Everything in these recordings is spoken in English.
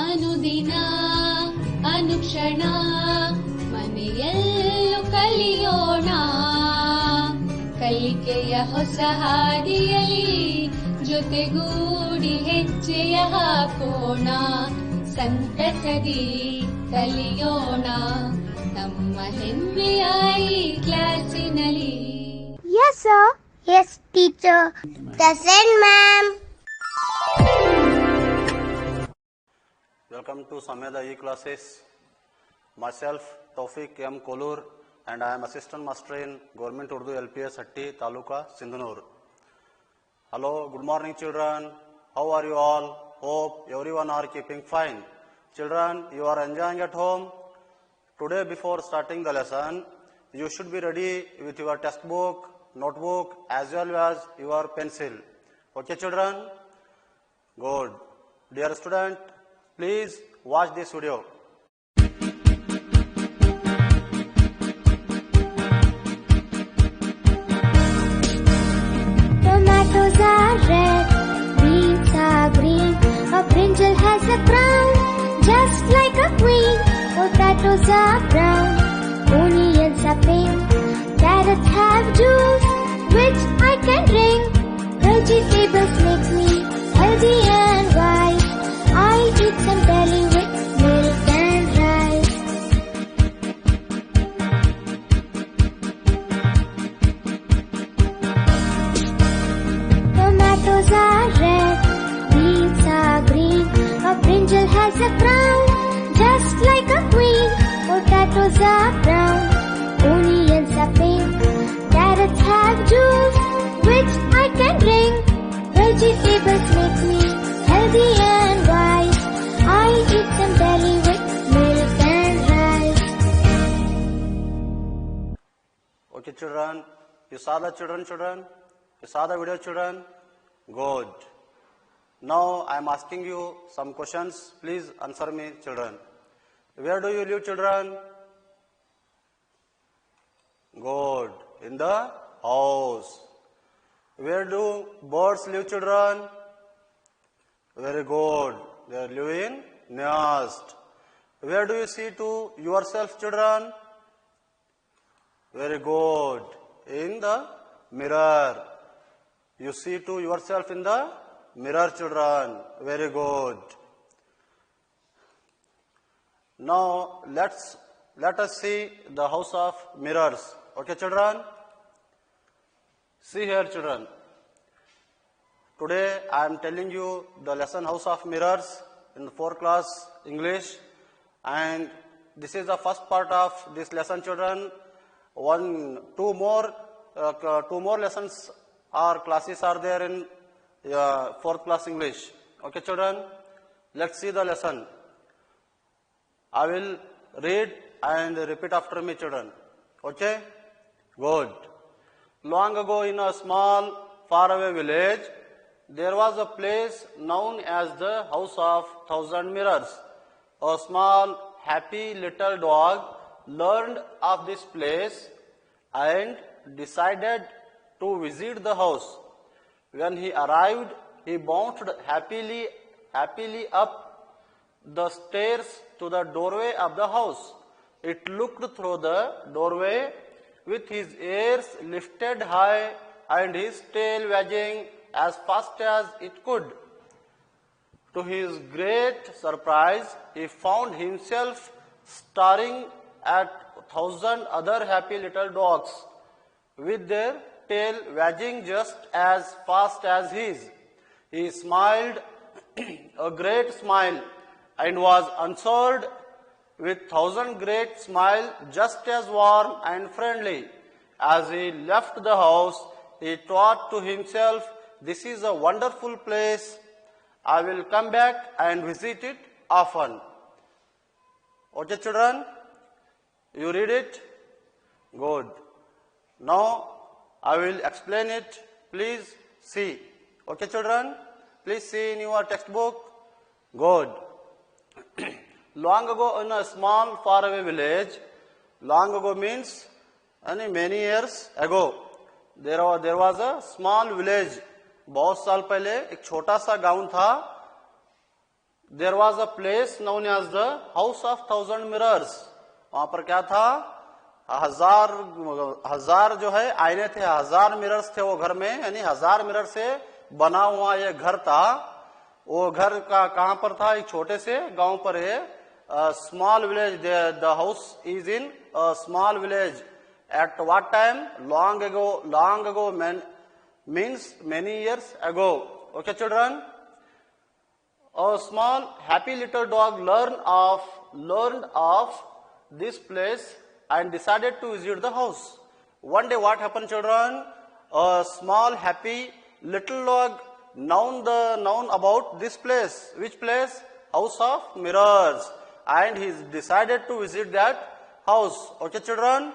ಅನುದಿನ ಅನುಕ್ಷಣ ಮನೆಯಲ್ಲೂ ಕಲಿಯೋಣ, ಕಲಿಕೆಯ ಹೊಸ ಹಾದಿಯಲ್ಲಿ ಜೊತೆಗೂಡಿ ಹೆಜ್ಜೆಯ ಹಾಕೋಣ, ಸಂತಸದಿ ಕಲಿಯೋಣ ನಮ್ಮ ಹೆಮ್ಮೆಯ ಈ ಕ್ಲಾಸಿನಲ್ಲಿ. Yes sir. Yes teacher. Present ma'am. Welcome to Sameda E-Classes. Myself Tawfiq M. Kolur and I am Assistant Master in Government Urdu LPS Hatti, Taluka, Sindhunur. Hello, good morning children. How are you all? Hope everyone are keeping fine. Children, you are enjoying at home. Today before starting the lesson, you should be ready with your textbook, notebook as well as your pencil. Okay children? Good. Dear student, please watch this video. Tomatoes are red, beans are green, a brinjal has a crown, just like a queen. Potatoes are brown, onions are pink, carrots have juice, which I can drink. Vegetables make me healthy and wise. I eat some belly with milk and rice. Tomatoes are red, beans are green, a brinjal has a crown, just like a queen. Potatoes are brown, onions are pink, carrots have juice, which I can drink. Vegetables make me healthy and wise. I eat some belly with milk and rice. Okay children, you saw the children? You saw the video children? Good. Now I am asking you some questions. Please answer me children. Where do you live children? Good. In the house. Where do birds live children? Very good. They live in nest. Where do you see to yourself children? Very good. In the mirror. You see to yourself in the mirror children. Very good. Now let us see the house of mirrors. Okay children? See here children. Today I am telling you the lesson House of Mirrors in the 4th class English, and this is the first part of this lesson children. Two more lessons or classes are there in 4th class English. Okay children? Let's see the lesson. I will read and repeat after me children. Okay? Good. Long ago in a small faraway village, there was a place known as the House of Thousand Mirrors. A small happy little dog learned of this place and decided to visit the house. When he arrived, he bounced happily up the stairs to the doorway of the house. It looked through the doorway with his ears lifted high and his tail wagging as fast as it could. To his great surprise, he found himself staring at 1,000 other happy little dogs with their tail wagging just as fast as his. He smiled a great smile and was answered with 1,000 great smile just as warm and friendly. As he left the house, he thought to himself, "This is a wonderful place. I will come back and visit it often." Okay children? You read it? Good. Now I will explain it. Please see. Okay children? Please see in your textbook. Good. Long ago in a small faraway village, long ago means many years ago, there was a small village. बहुत साल पहले एक छोटा सा गांव था there was a place known as the House of Thousand Mirrors. वहां पर क्या था, हजार जो है आईने थे, 1000 मिरर्स थे वो घर में, यानी 1000 मिरर से बना हुआ ये घर था. वो घर का कहां पर था, एक छोटे से गांव पर है. Small village, the house is in small village. At what time, long ago means many years ago. Okay children, a small happy little dog learned of this place and decided to visit the house. One day what happened children, a small happy little dog known about this place. Which place? House of Mirrors. And he decided to visit that house. Okay children,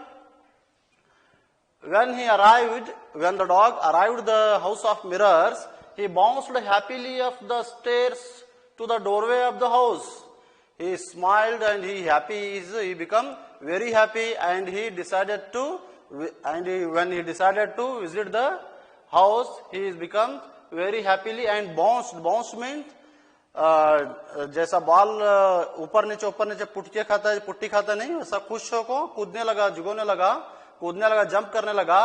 when the dog arrived the House of Mirrors, he bounced happily up the stairs to the doorway of the house. He smiled and he became very happy, and when he decided to visit the house, he became very happily and bounced. Bounce means जैसा ball ऊपर नीचे putty खाता नहीं, वैसा खुश होकर कूदने लगा, जुगोने लगा, जंप करने लगा.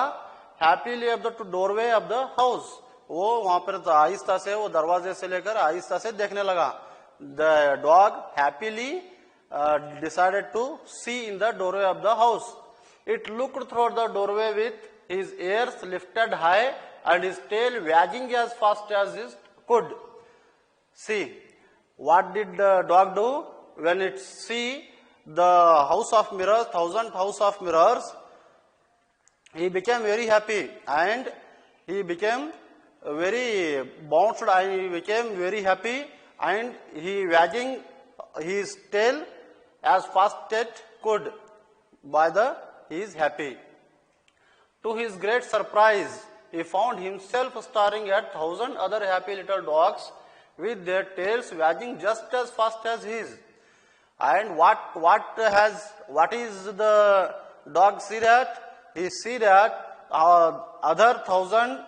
Happily up the doorway of the house. वो वहां पर आहिस्ता से, वो दरवाजे से लेकर आहिस्ता से देखने लगा. The dog happily decided to see in the doorway of the house. It looked through the doorway with his ears lifted high and his tail wagging as fast as it could. See, what did the dog do when it see the House of Mirrors, 1000 House of Mirrors? He became very happy and he became very bounced, and he became very happy, and he wagging his tail as fast as it could. He is happy. To his great surprise, he found himself staring at 1000 other happy little dogs with their tails wagging just as fast as his. And what is the dog see that? He see that other 1000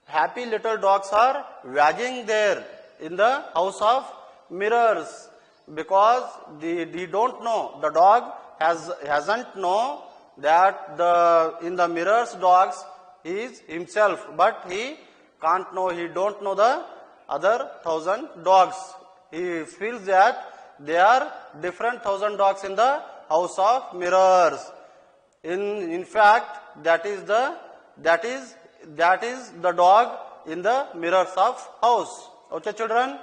happy little dogs are wagging there in the House of Mirrors, because they don't know, the dog hasn't know that in the mirrors dogs he is himself, but he can't know, he don't know the other 1000 dogs. He feels that there are different 1000 dogs in the House of Mirrors. In fact, that is the dog in the mirrors of house. Okay children,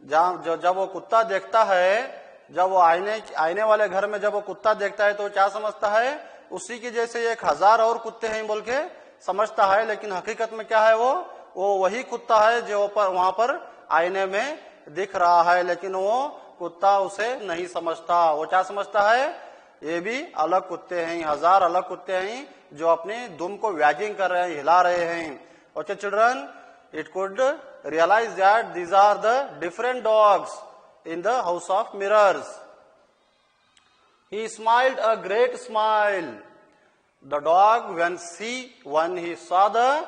जब वो कुत्ता देखता है, जब वो आईने वाले घर में जब वो कुत्ता देखता है तो क्या समझता है, उसी की जैसे 1000 और कुत्ते हैं बोल के समझता है. लेकिन हकीकत में क्या है, वो वही कुत्ता है जो वहां पर आईने में दिख रहा है, लेकिन वो कुत्ता उसे नहीं समझता. वो क्या समझता है, ये भी अलग कुत्ते हैं, 1000 अलग कुत्ते हैं जो अपनी दुम को वैगिंग कर रहे हैं, हिला रहे हैं. Okay children, it could realize that these are the different dogs in the house of mirrors. He smiled a great smile. The dog when he saw the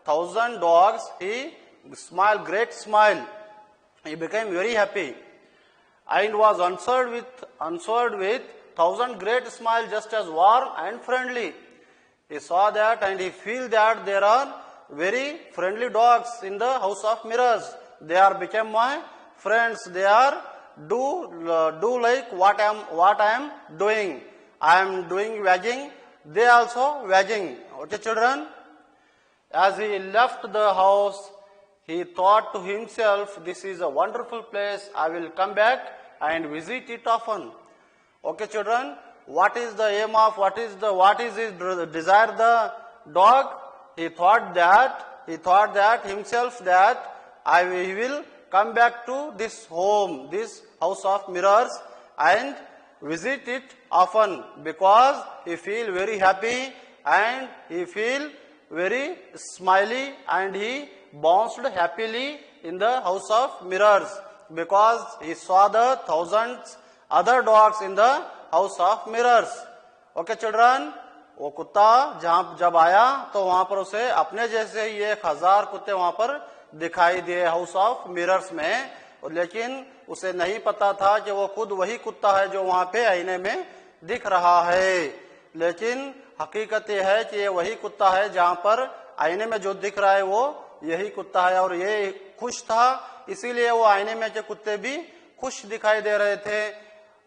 1000 dogs, he smiled great smile. He became very happy and was answered with 1000 great smile, just as warm and friendly. He saw that and he feel that there are very friendly dogs in the House of Mirrors. They are become my friends. They are do like what I am doing. I am doing wagging. They also wagging. Okay children. As he left the house, he thought to himself, this is a wonderful place. I will come back and visit it often. Okay children, what is the aim of, what is his desire, the dog? He thought that himself that he will come back to this home, this House of Mirrors, and visit it often, because he feel very happy and he feel very smiley, and he bounced happily in the House of Mirrors, because he saw the 1000 other dogs in the House of Mirrors. Okay children, वो कुत्ता जब आया तो वहां पर उसे अपने जैसे ही 1000 कुत्ते वहां पर दिखाई दिए हाउस ऑफ मिरर्स में. और लेकिन उसे नहीं पता था कि वो खुद वही कुत्ता है जो वहां पे आईने में दिख रहा है। लेकिन हकीकत यह है कि ये वही कुत्ता है, जहां पर आईने में जो दिख रहा है वो यही कुत्ता है। और ये खुश था, इसीलिए वो आईने में के कुत्ते भी खुश दिखाई दे रहे थे।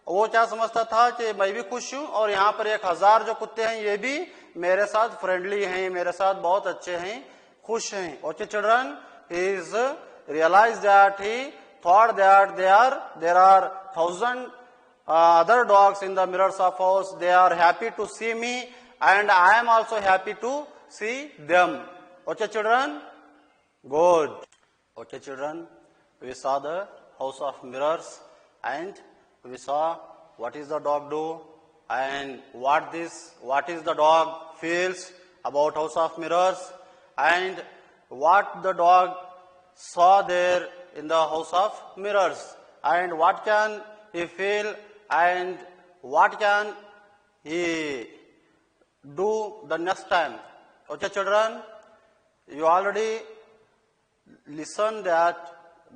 वो क्या समझता था कि मैं भी खुश हूं और यहाँ पर 1000 जो कुत्ते हैं ये भी मेरे साथ फ्रेंडली हैं, मेरे साथ बहुत अच्छे हैं, खुश हैं। Okay children, he is realize that he thought that there are 1000 other dogs in the mirrors of house. They are happy to see me and I am also happy to see them. Okay children? Good. Okay children, we saw the house of mirrors and we saw what is the dog do and what is the dog feels about house of mirrors and what the dog saw there in the house of mirrors and what can he feel and what can he do the next time. Okay children, you already listened that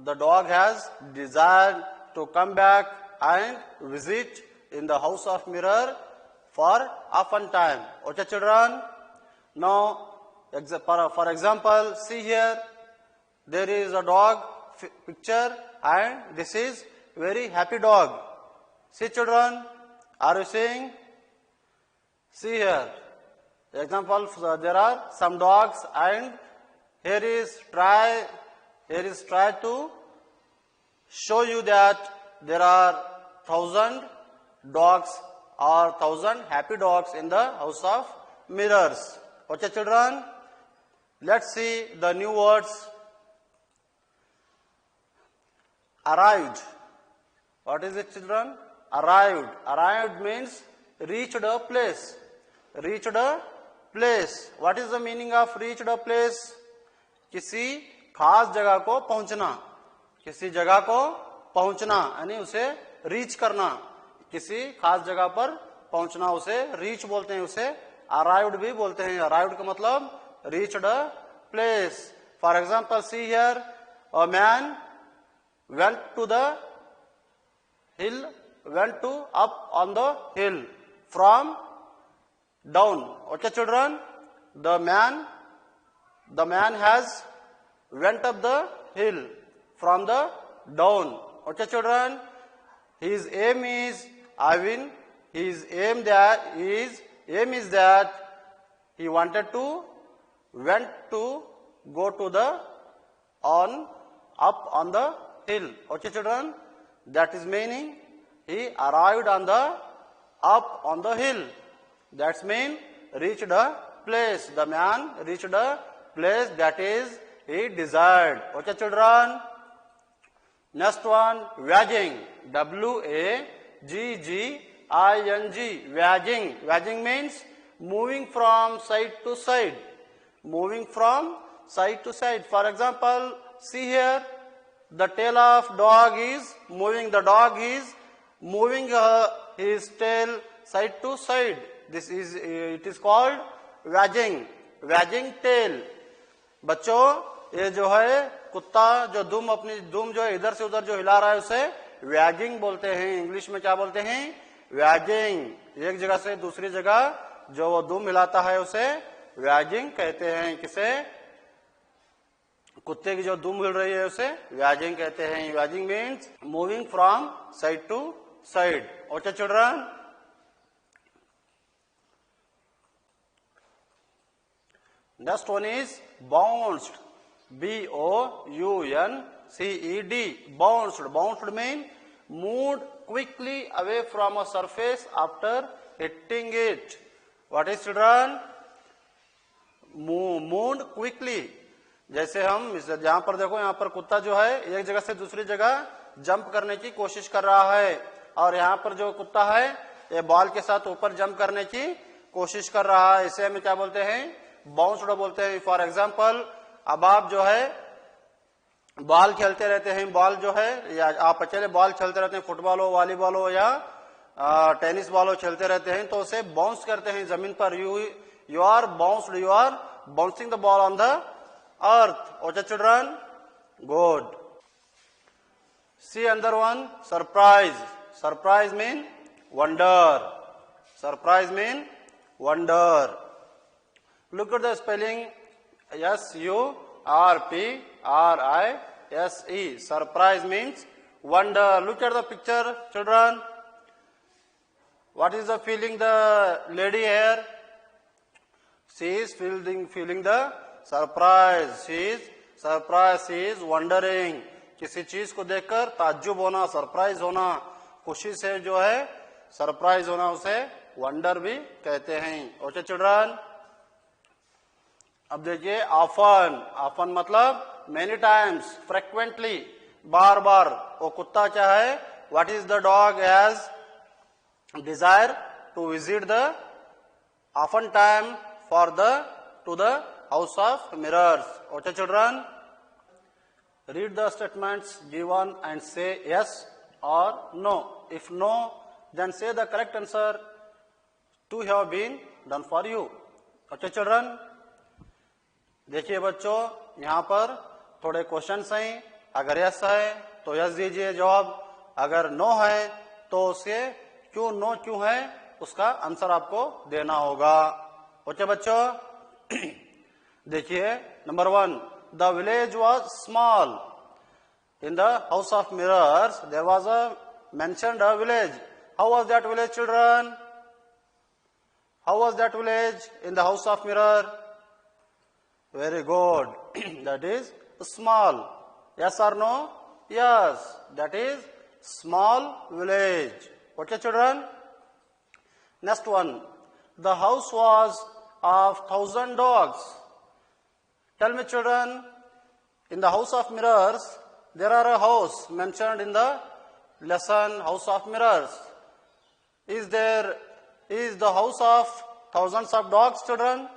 the dog has desire to come back and visit in the house of mirror for often time. Okay children, now for example, see here, there is a dog picture and this is very happy dog. See children, are you seeing? See here, example, there are some dogs and here is try to show you that there are 1000 dogs or 1000 happy dogs in the house of mirrors. Okay children, let's see the new words. Arrived. What is it children? Arrived. Arrived means reached a place. Reached a place. What is the meaning of reached a place? किसी खास जगह को पहुंचना, किसी जगह को पहुंचना यानी उसे रीच करना, किसी खास जगह पर पहुंचना उसे रीच बोलते हैं, उसे अराइव्ड भी बोलते हैं। अराइव्ड का मतलब reached a place. For example see here, a man went to the hill, went to up on the hill from down. Okay children, the man has went up the hill from the down. Okay children, his aim is that he wanted to went to go to the up on the hill. Okay children, that is meaning he arrived on the up on the hill. That's mean reached a place. The man reached a place that is he desired. Okay children, next one, wagging. WAGGING. Wagging. Wagging means moving from side to side. Moving from side to side. For example, see here, the tail of dog is moving. The dog is moving his tail side to side. It is called wagging. Wagging tail. बच्चों, ये जो है कुत्ता जो अपनी दुम जो है इधर से उधर जो हिला रहा है उसे वैगिंग बोलते हैं। इंग्लिश में क्या बोलते हैं? वैगिंग। एक जगह से दूसरी जगह जो वो दुम हिलाता है उसे वैगिंग कहते हैं। किसे? कुत्ते की जो दुम हिल रही है उसे वैगिंग कहते हैं। Wagging means moving from side to side. Okay children, next one is bounced. BOUNCED. Bounced. Bounced means moved quickly away from a surface after hitting it. What is children? Moved quickly. जैसे हम जहां पर देखो, यहाँ पर कुत्ता जो है एक जगह से दूसरी जगह जंप करने की कोशिश कर रहा है, और यहाँ पर जो कुत्ता है ये बॉल के साथ ऊपर जंप करने की कोशिश कर रहा है। इसे हमें क्या बोलते हैं? बाउंस्ड बोलते हैं। फॉर एग्जाम्पल, अब आप जो है बॉल खेलते रहते हैं, बॉल जो है या आप अकेले बॉल खेलते रहते हैं, फुटबॉल हो, वॉलीबॉल हो या टेनिस बॉल हो, खेलते रहते हैं तो उसे बाउंस करते हैं जमीन पर। You are bounced, you are bouncing the ball on the earth. Okay children, good. See another one, surprise. Surprise mean wonder. Surprise mean wonder. Look at the spelling, S-U-R-P-R-I-S-E. Surprise means wonder. Look at the picture, children. What is the feeling the lady here? She is feeling the surprise. She is surprised. She is wondering. किसी चीज को देखकर ताज्जुब होना, surprise होना, खुशी से जो है सरप्राइज होना, उसे वंडर भी कहते हैं. Okay children. अब देखिए ऑफन. ऑफन मतलब मेनी टाइम्स, फ्रिक्वेंटली, बार बार. वो कुत्ता क्या है? What is the dog has desire to visit the often time to the house of mirrors. Okay children, read the statements given and say yes or no. If no, then say the correct answer to have been done for you. Okay children, देखिए बच्चों, यहाँ पर थोड़े questions हैं. अगर yes है तो yes दीजिए जवाब, अगर नो है तो उसे क्यों नो क्यों है उसका आंसर आपको देना होगा. ओके बच्चों. देखिए number 1, the village was small. In the house of mirrors there was a mentioned a village. How was that village children? How was that village in the house of mirror? Very good. That is small. Yes और no? Yes, that is small village. Okay children. Next one, the house was of 1,000 dogs. Tell me children, in the house of mirrors there are a house mentioned in the lesson, house of mirrors. Is the house of thousands of dogs children?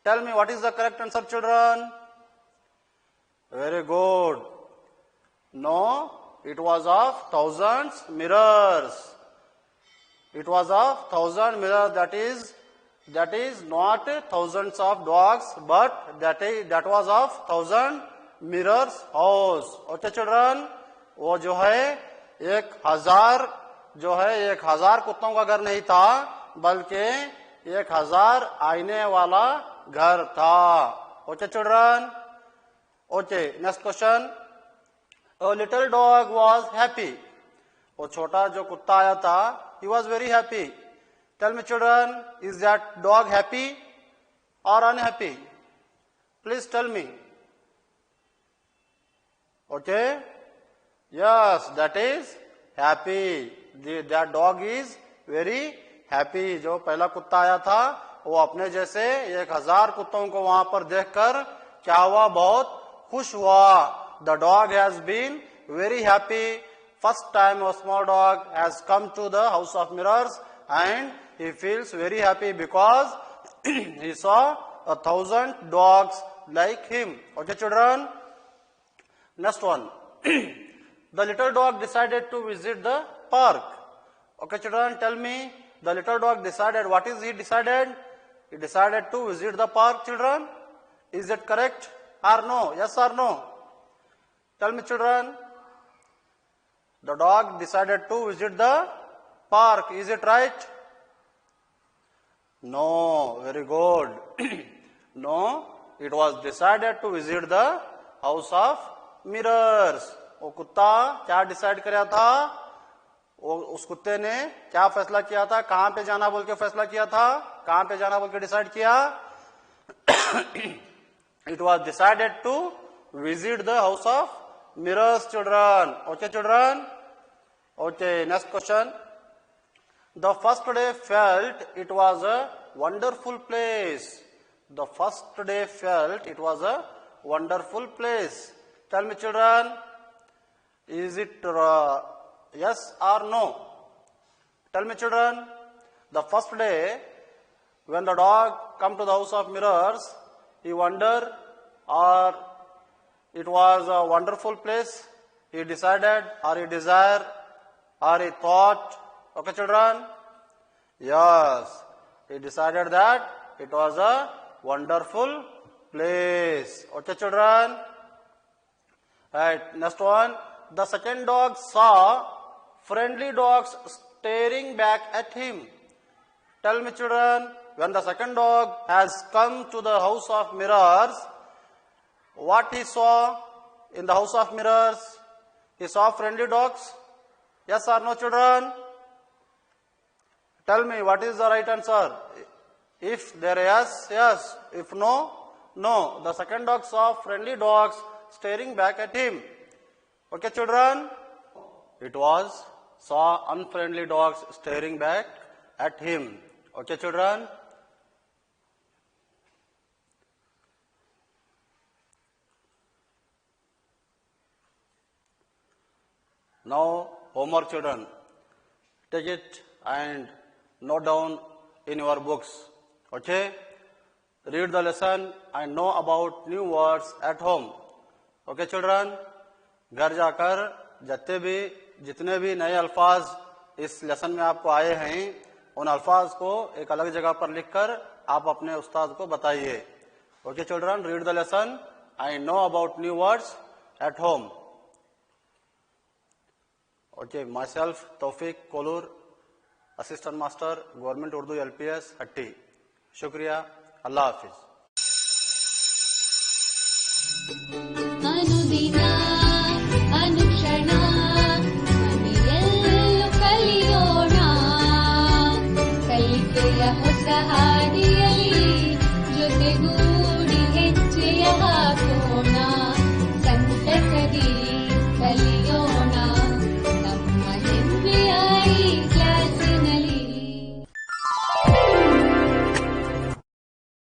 Tell me what is the correct answer children? Very good. No, it was of thousands mirrors. It was of 1,000 mirrors. That is not thousands of dogs, but that was of 1,000 mirrors house. Okay children, वो जो है 1,000 कुत्तों का घर नहीं था, बल्कि 1,000 आईने वाला घर था. Okay children. Okay, next question. A little dog was happy. वो छोटा जो कुत्ता आया था, he was very happy. Tell me children, is that dog happy or unhappy? Please tell me. Okay? Yes, that is happy. That dog is very happy. जो पहला कुत्ता आया था, वो अपने जैसे 1,000 कुत्तों को वहां पर देखकर क्या हुआ? बहुत खुश हुआ. The dog has been very happy. First time a small dog has come to the house of mirrors and he feels very happy because he saw 1,000 dogs like him. Okay children. Next one. The little dog decided to visit the park. Okay children, tell me, the little dog decided, what is he decided? He decided to visit the park children. Is it correct or no? Yes or no? Tell me children. The dog decided to visit the park. Is it right? No. Very good. No. It was decided to visit the house of mirrors. वो कुत्ता क्या decide किया था? उस कुत्ते ने क्या फैसला किया था? कहां पे जाना बोल के फैसला किया था? कहां पे जाना बोल के डिसाइड किया? It was decided to visit the house of mirrors children. Okay children. Okay, next question. The first day felt it was a wonderful place. The first day felt it was a wonderful place. Tell me children, is it yes or no? Tell me children. The first day when the dog come to the house of mirrors, he wondered, or it was a wonderful place, he decided, or he desired, or he thought. Okay children? Yes, he decided that it was a wonderful place. Okay children? Right, next one. the second dog saw friendly dogs staring back at him. Tell me, children, when the second dog has come to the house of mirrors, what he saw in the house of mirrors? He saw friendly dogs. Yes or no, children? Tell me, what is the right answer? If there yes, yes. If no, no. The second dog saw friendly dogs staring back at him. Okay, children? It was saw unfriendly dogs staring back at him. Okay, children? Now, homework, children. Take it and note down in your books. Okay? Read the lesson and know about new words at home. Okay, children? घर जाकर जितने भी नए अल्फाज इस lesson में आपको आए हैं, उन अल्फाज को एक अलग जगह पर लिखकर आप अपने उस्ताद को बताइए. Okay, children? Read the lesson and know about new words at home. Okay, myself, Tawfiq Kolur, Assistant Master, Government Urdu LPS, Hatti. Shukriya. Allah Hafiz. ಅನುದಿನ ಅನುಕ್ಷಣ ಮನೆಯಲ್ಲೂ ಕಲಿಯೋಣ, ಕಲಿಕೆಯ ಹೊಸ ಹಾದಿಯಲ್ಲಿ ಜೊತೆಗೂಡಿ ಹೆಜ್ಜೆಯ ಹಾಕೋಣ.